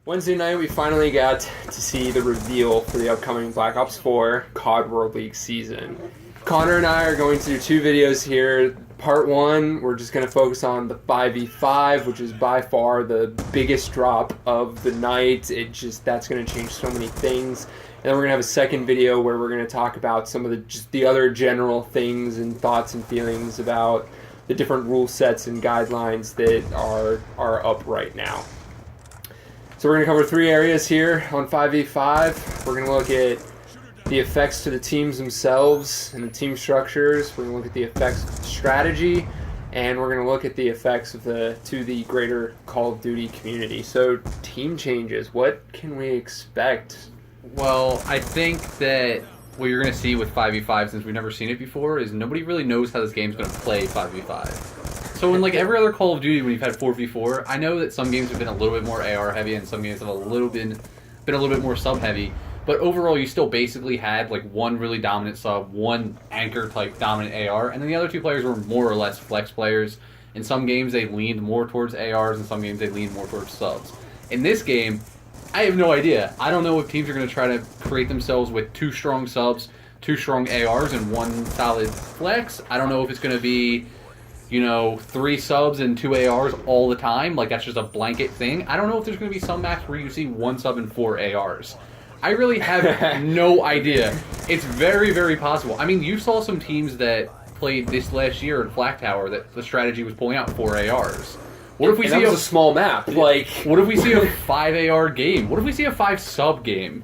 Wednesday night, we finally got to see the reveal for the upcoming Black Ops 4 COD World League season. Connor and I are going to do two videos here. Part one, we're just going to focus on the 5v5, which is by far the biggest drop of the night. That's going to change so many things. And then we're going to have a second video where we're going to talk about some of the other general things and thoughts and feelings about the different rule sets and guidelines that are up right now. So we're going to cover three areas here on 5v5. We're going to look at the effects to the teams themselves and the team structures. We're going to look at the effects of the strategy, and we're going to look at the effects of to the greater Call of Duty community. So team changes, what can we expect? Well, I think that what you're going to see with 5v5, since we've never seen it before, is nobody really knows how this game's going to play 5v5. So in like every other Call of Duty when you've had 4v4, I know that some games have been a little bit more AR heavy and some games have been a little bit more sub heavy. But overall, you still basically had like one really dominant sub, one anchor type dominant AR, and then the other two players were more or less flex players. In some games, they leaned more towards ARs, in some games, they leaned more towards subs. In this game, I have no idea. I don't know if teams are going to try to create themselves with two strong subs, two strong ARs, and one solid flex. I don't know if it's going to be, three subs and two ARs all the time. Like, that's just a blanket thing. I don't know if there's going to be some maps where you see one sub and four ARs. I really have no idea. It's very, very possible. I mean, you saw some teams that played this last year in Flak Tower that the strategy was pulling out 4 ARs. What if we see a small map? Like, what if we see a 5 AR game? What if we see a 5 sub game?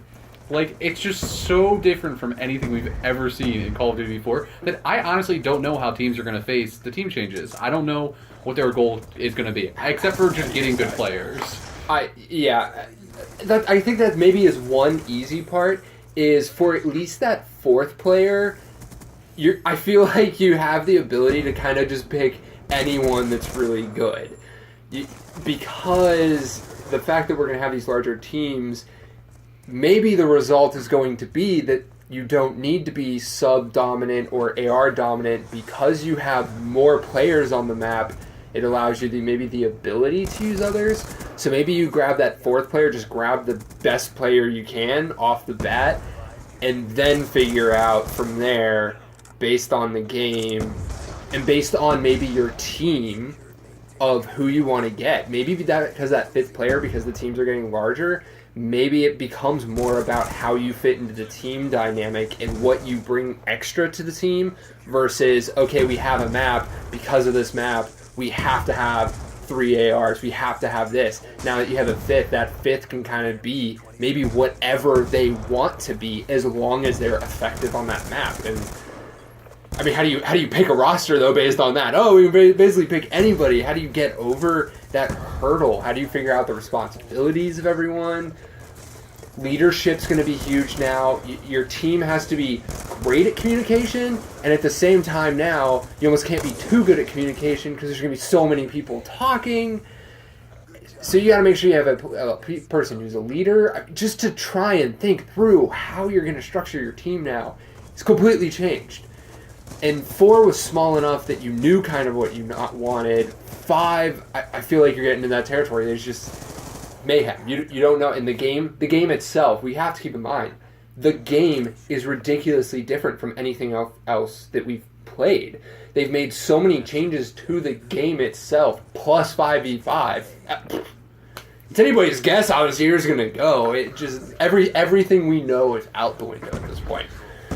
Like, it's just so different from anything we've ever seen in Call of Duty before that I honestly don't know how teams are going to face the team changes. I don't know what their goal is going to be, except for just getting good players. I think that maybe is one easy part, is for at least that fourth player, I feel like you have the ability to kind of just pick anyone that's really good. Because the fact that we're going to have these larger teams, maybe the result is going to be that you don't need to be sub-dominant or AR-dominant because you have more players on the map. It allows you maybe the ability to use others. So maybe you grab that fourth player, just grab the best player you can off the bat, and then figure out from there, based on the game, and based on maybe your team, of who you want to get. Maybe because that fifth player, because the teams are getting larger, maybe it becomes more about how you fit into the team dynamic and what you bring extra to the team versus, okay, we have a map, because of this map, we have to have 3 ARs, we have to have this. Now that you have a fifth, that fifth can kind of be maybe whatever they want to be as long as they're effective on that map. And I mean, how do you pick a roster though based on that? Oh, we basically pick anybody. How do you get over that hurdle? How do you figure out the responsibilities of everyone? Leadership's going to be huge now. Your team has to be great at communication, and at the same time now, you almost can't be too good at communication because there's going to be so many people talking. So you got to make sure you have a person who's a leader, just to try and think through how you're going to structure your team now. It's completely changed. And 4 was small enough that you knew kind of what you not wanted. 5, I feel like you're getting in that territory. There's just mayhem. You don't know. In the game itself, we have to keep in mind, the game is ridiculously different from anything else that we've played. They've made so many changes to the game itself, plus 5v5. It's anybody's guess how this year's going to go. It just everything we know is out the window at this point.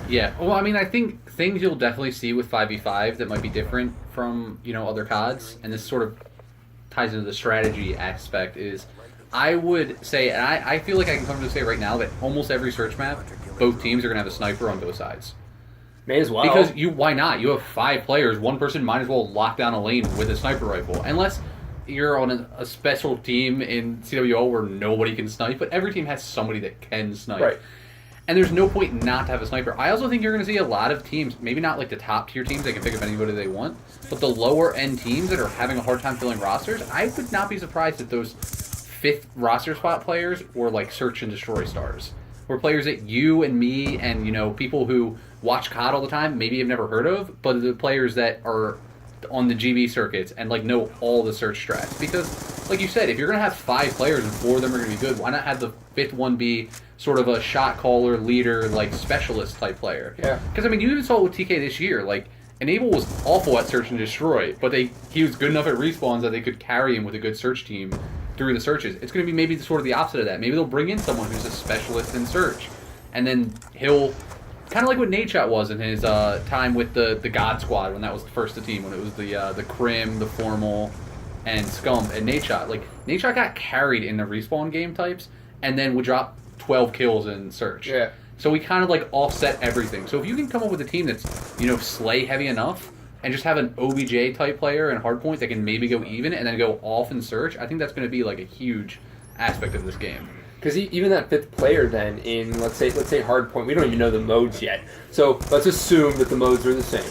Yeah, well, I mean, I think things you'll definitely see with 5v5 that might be different from, other CODs, and this sort of ties into the strategy aspect, is I would say, and I feel like I can comfortably say right now that almost every search map, both teams are going to have a sniper on both sides. May as well. Because why not? You have 5 players, one person might as well lock down a lane with a sniper rifle. Unless you're on a special team in CWL where nobody can snipe, but every team has somebody that can snipe. Right. And there's no point not to have a sniper. I also think you're going to see a lot of teams, maybe not like the top tier teams, they can pick up anybody they want, but the lower end teams that are having a hard time filling rosters, I would not be surprised if those 5th roster spot players were like search and destroy stars. Were players that you and me and, people who watch COD all the time maybe have never heard of, but the players that are on the GB circuits and like know all the search strats. Because, like you said, if you're gonna have 5 players and 4 of them are gonna be good, why not have the 5th one be sort of a shot caller, leader, like specialist type player? Yeah. Because I mean, you even saw it with TK this year. Like Enable was awful at search and destroy, but he was good enough at respawns that they could carry him with a good search team through the searches. It's going to be maybe sort of the opposite of that. Maybe they'll bring in someone who's a specialist in search, and then he'll kind of like what Nadeshot was in his time with the God Squad when that was the first team, when it was the Crim, the Formal, and Scump and Nadeshot. Like Nadeshot got carried in the respawn game types, and then would drop 12 kills in search. Yeah. So we kind of like offset everything. So if you can come up with a team that's slay heavy enough, and just have an OBJ type player and hardpoint that can maybe go even and then go off in search, I think that's going to be like a huge aspect of this game. Because even that 5th player then in, let's say hardpoint, we don't even know the modes yet. So let's assume that the modes are the same.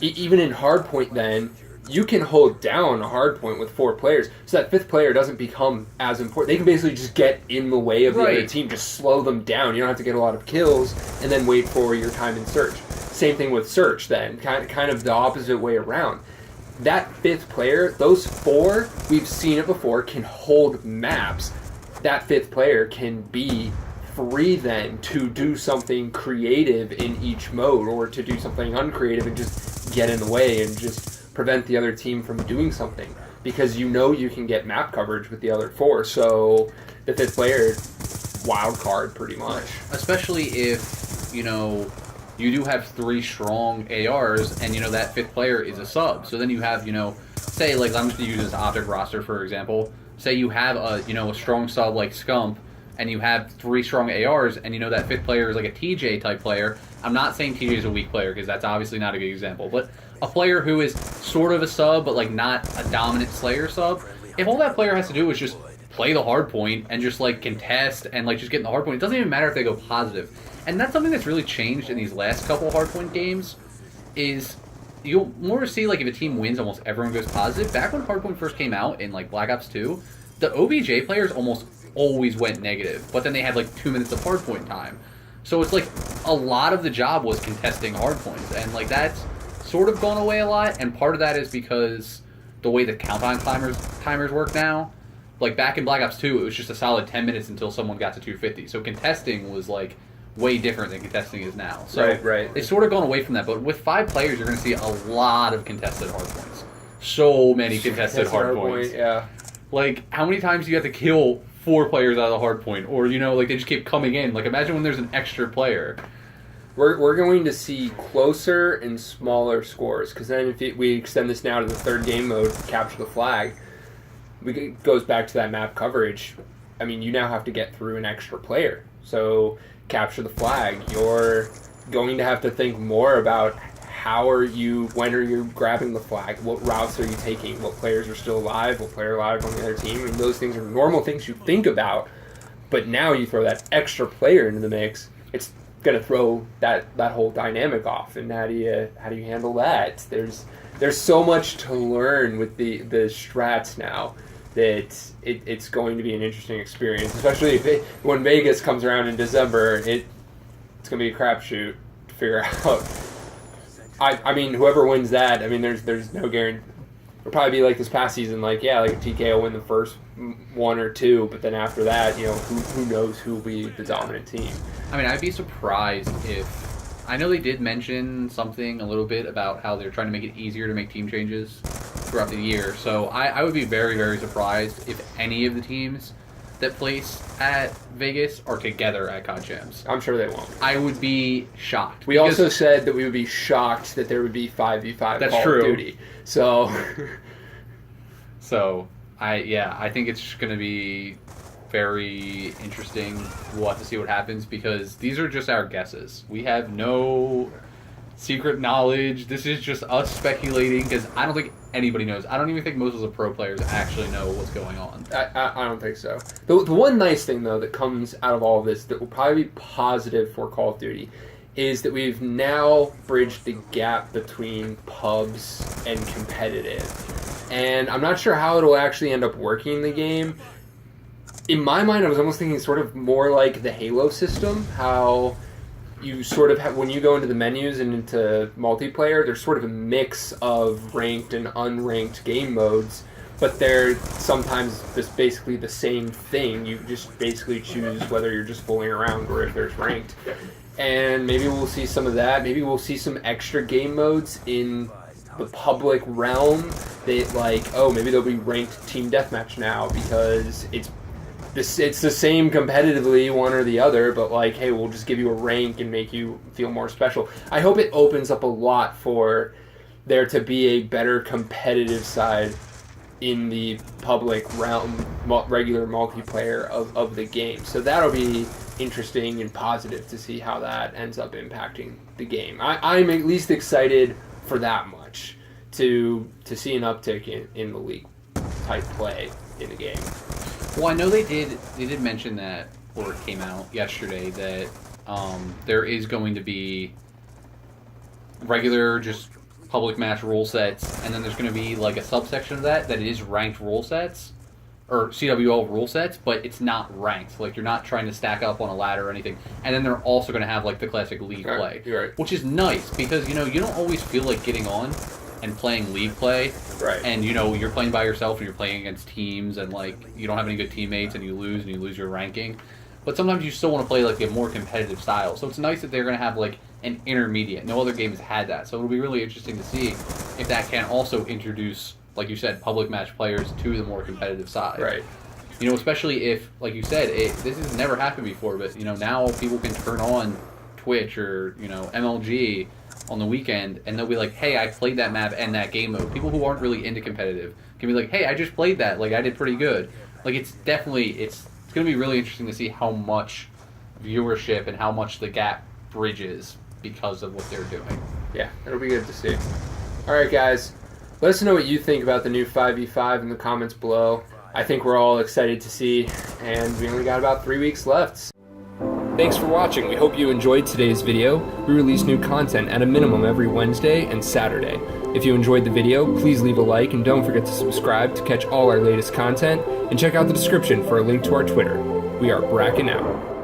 Even in hardpoint then, you can hold down a hardpoint with 4 players. So that 5th player doesn't become as important. They can basically just get in the way of the other team, just slow them down. You don't have to get a lot of kills and then wait for your time in search. Same thing with search then, kind of the opposite way around. That 5th player, those 4, we've seen it before, can hold maps. That 5th player can be free then to do something creative in each mode, or to do something uncreative and just get in the way and just prevent the other team from doing something. Because you can get map coverage with the other 4, so the 5th player, wild card pretty much. Especially if, you do have 3 strong ARs, and that 5th player is a sub. So then you have, say, like, I'm just going to use this Optic roster for example. Say you have a strong sub like Scump, and you have 3 strong ARs, and that 5th player is like a TJ type player. I'm not saying TJ is a weak player, because that's obviously not a good example, but a player who is sort of a sub, but like not a dominant Slayer sub. If all that player has to do is just play the hard point and just like contest and like just get in the hard point, it doesn't even matter if they go positive. And that's something that's really changed in these last couple hardpoint games, is you'll more see like if a team wins, almost everyone goes positive. Back when hardpoint first came out in like Black Ops 2, the OBJ players almost always went negative, but then they had like 2 minutes of hardpoint time. So it's like a lot of the job was contesting hardpoints, and like that's sort of gone away a lot. And part of that is because the way the countdown timers work now. Like back in Black Ops 2, it was just a solid 10 minutes until someone got to 250. So contesting was like way different than contesting is now. So right. It's sort of gone away from that. But with 5 players, you're going to see a lot of contested hardpoints. So many contested hardpoints. Yeah. Like, how many times do you have to kill 4 players out of the hardpoint? Or, like they just keep coming in. Like, imagine when there's an extra player. We're going to see closer and smaller scores. Because then if we extend this now to the 3rd game mode, capture the flag, it goes back to that map coverage. I mean, you now have to get through an extra player. So, capture the flag. You're going to have to think more about when are you grabbing the flag? What routes are you taking? What players are still alive? What player alive on the other team? I mean, those things are normal things you think about. But now you throw that extra player into the mix, it's going to throw that whole dynamic off. And how do you handle that? There's so much to learn with the strats now, that it's going to be an interesting experience, especially when Vegas comes around in December. It's going to be a crapshoot to figure out. I mean, whoever wins that, I mean, there's no guarantee. It'll probably be like this past season, like TK will win the first 1 or 2, but then after that, who knows who will be the dominant team. I mean, I'd be surprised if... I know they did mention something a little bit about how they're trying to make it easier to make team changes throughout the year. So I would be very, very surprised if any of the teams that place at Vegas are together at COD Champs. I'm sure they won't. I would be shocked. We also said that we would be shocked that there would be 5v5 Call of Duty. So, I think it's going to be very interesting. We'll have to see what happens, because these are just our guesses. We have no secret knowledge. This is just us speculating, because I don't think anybody knows. I don't even think most of the pro players actually know what's going on. I don't think so. The one nice thing, though, that comes out of all of this that will probably be positive for Call of Duty is that we've now bridged the gap between pubs and competitive. And I'm not sure how it'll actually end up working in the game. In my mind, I was almost thinking sort of more like the Halo system, how you sort of have, when you go into the menus and into multiplayer, there's sort of a mix of ranked and unranked game modes, but they're sometimes just basically the same thing. You just basically choose whether you're just fooling around or if there's ranked. And maybe we'll see some of that. Maybe we'll see some extra game modes in the public realm. Maybe there'll be ranked team deathmatch now because it's the same competitively, one or the other, but like, hey, we'll just give you a rank and make you feel more special. I hope it opens up a lot for there to be a better competitive side in the public realm, regular multiplayer of the game. So that'll be interesting and positive to see how that ends up impacting the game. I'm at least excited for that much to see an uptick in the league type play in the game. Well, I know they did mention that, or it came out yesterday, that there is going to be regular just public match rule sets, and then there's going to be like a subsection of that is ranked rule sets, or CWL rule sets, but it's not ranked. Like, you're not trying to stack up on a ladder or anything. And then they're also going to have like the classic league play, right. Which is nice because, you don't always feel like getting on and playing league play. Right. And, you're playing by yourself and you're playing against teams and, like, you don't have any good teammates and you lose your ranking. But sometimes you still want to play, like, a more competitive style. So it's nice that they're going to have, like, an intermediate. No other game has had that. So it'll be really interesting to see if that can also introduce, like you said, public match players to the more competitive side. Right. Especially if, like you said, this has never happened before, but, now people can turn on Twitch or, MLG on the weekend, and they'll be like, hey, I played that map and that game mode. People who aren't really into competitive can be like, hey, I just played that. Like, I did pretty good. Like, it's going to be really interesting to see how much viewership and how much the gap bridges because of what they're doing. Yeah, it'll be good to see. All right, guys. Let us know what you think about the new 5v5 in the comments below. I think we're all excited to see, and we only got about 3 weeks left. Thanks for watching. We hope you enjoyed today's video. We release new content at a minimum every Wednesday and Saturday. If you enjoyed the video, please leave a like and don't forget to subscribe to catch all our latest content, and check out the description for a link to our Twitter. We are Bracon out.